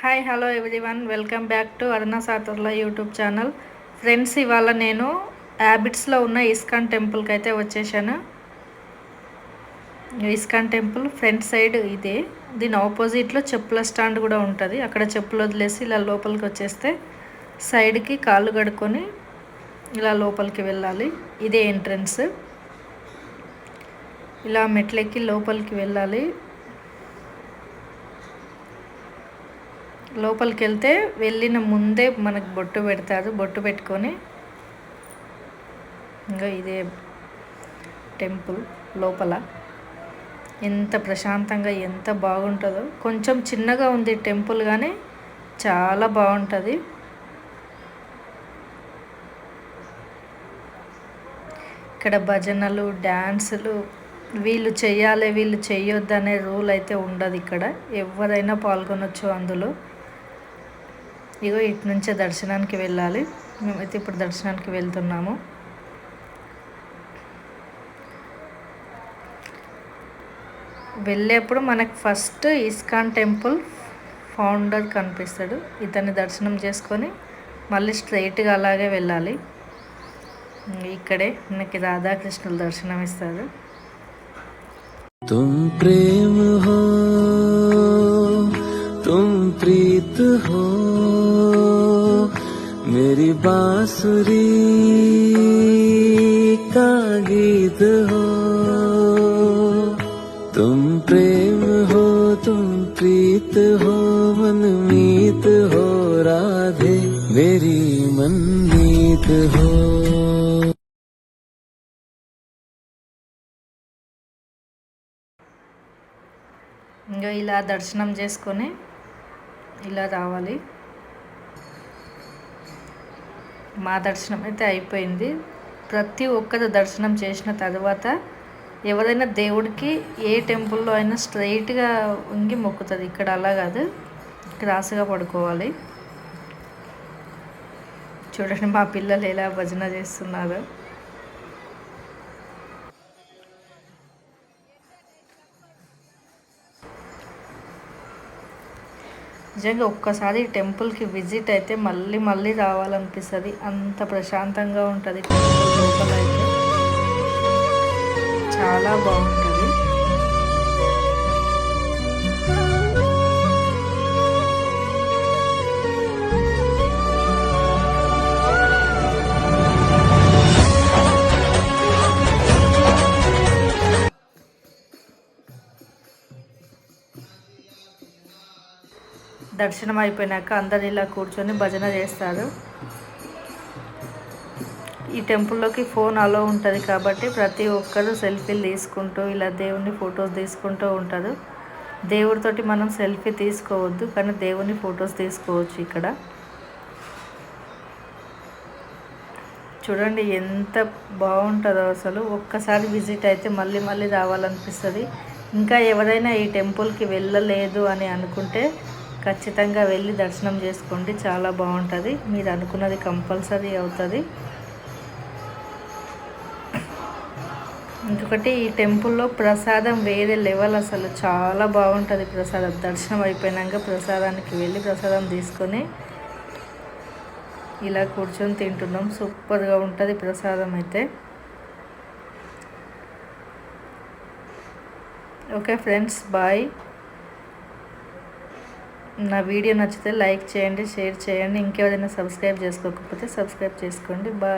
Hi hello everyone, welcome back to Aruna Saturla YouTube channel. Friends, ఇవాళ నేను యాబిట్స్లో ఉన్న ఇస్కాన్ టెంపుల్కి అయితే వచ్చేసాను. ఇస్కాన్ టెంపుల్ ఫ్రంట్ సైడ్ ఇదే. దీని ఆపోజిట్లో చెప్పుల స్టాండ్ కూడా ఉంటుంది. అక్కడ చెప్పులు వదిలేసి ఇలా లోపలికి వచ్చేస్తే సైడ్కి కాళ్ళు కడుక్కొని ఇలా లోపలికి వెళ్ళాలి. ఇదే ఎంట్రన్స్. ఇలా మెట్లెక్కి లోపలికి వెళ్ళాలి. లోపలికి వెళ్తే వెళ్ళిన ముందే మనకు బొట్టు పెడతారు. బొట్టు పెట్టుకొని ఇంకా ఇదే టెంపుల్ లోపల ఎంత ప్రశాంతంగా ఎంత బాగుంటుందో. కొంచెం చిన్నగా ఉంది టెంపుల్, కానీ చాలా బాగుంటుంది. ఇక్కడ భజనలు, డ్యాన్సులు వీళ్ళు చెయ్యాలి వీళ్ళు చెయ్యొద్దు అనే రూల్ అయితే ఉండదు. ఇక్కడ ఎవరైనా పాల్గొనొచ్చు అందులో. ఇగో ఇటు నుంచే దర్శనానికి వెళ్ళాలి. మేమైతే ఇప్పుడు దర్శనానికి వెళ్తున్నాము. వెళ్ళేప్పుడు మనకు ఫస్ట్ ఇస్కాన్ టెంపుల్ ఫౌండర్ కనిపిస్తాడు. ఇతన్ని దర్శనం చేసుకొని మళ్ళీ స్ట్రైట్గా అలాగే వెళ్ళాలి. ఇక్కడే మనకి రాధాకృష్ణులు దర్శనం ఇస్తారు. तुम प्रेम हो, तुम प्रीत हो, मेरी बांसुरी का गीत हो. तुम प्रेम हो, तुम प्रीत हो, मनमीत हो राधे, मेरी मनमीत हो. ఇంకా ఇలా దర్శనం చేసుకొని ఇలా రావాలి. మా దర్శనం అయితే అయిపోయింది. ప్రతి ఒక్కరు దర్శనం చేసిన తర్వాత ఎవరైనా దేవుడికి ఏ టెంపుల్లో అయినా స్ట్రైట్గా ఉంగి మొక్కుతుంది. ఇక్కడ అలా కాదు, క్రాస్గా పడుకోవాలి. చూడండి మా పిల్లలు ఎలా భజన చేస్తున్నారు. నిజంగా ఒక్కసారి టెంపుల్కి విజిట్ అయితే మళ్ళీ మళ్ళీ రావాలనిపిస్తుంది. అంత ప్రశాంతంగా ఉంటుంది. టెంపుల్ లోపల అయితే చాలా బాగుంటుంది. దర్శనం అయిపోయినాక అందరు ఇలా కూర్చొని భజన చేస్తారు. ఈ టెంపుల్లోకి ఫోన్ అలో ఉంటుంది కాబట్టి ప్రతి ఒక్కరు సెల్ఫీలు తీసుకుంటూ ఇలా దేవుని ఫొటోస్ తీసుకుంటూ ఉంటారు. దేవుడితోటి మనం సెల్ఫీ తీసుకోవద్దు, కానీ దేవుని ఫొటోస్ తీసుకోవచ్చు. ఇక్కడ చూడండి ఎంత బాగుంటుందో అసలు. ఒక్కసారి విజిట్ అయితే మళ్ళీ మళ్ళీ రావాలనిపిస్తుంది. ఇంకా ఎవరైనా ఈ టెంపుల్కి వెళ్ళలేదు అని అనుకుంటే ఖచ్చితంగా వెళ్ళి దర్శనం చేసుకోండి. చాలా బాగుంటుంది. మీరు అనుకున్నది కంపల్సరీ అవుతుంది. ఇంకొకటి, ఈ టెంపుల్లో ప్రసాదం వేరే లెవెల్, అసలు చాలా బాగుంటుంది ప్రసాదం. దర్శనం అయిపోయినాక ప్రసాదానికి వెళ్ళి ప్రసాదం తీసుకొని ఇలా కూర్చొని తింటున్నాం. సూపర్గా ఉంటుంది ప్రసాదం అయితే. Okay friends, bye. నా వీడియో నచ్చితే లైక్ చేయండి, షేర్ చేయండి. ఇంకెవరైనా సబ్స్క్రైబ్ చేసుకోకపోతే సబ్స్క్రైబ్ చేసుకోండి. బాయ్.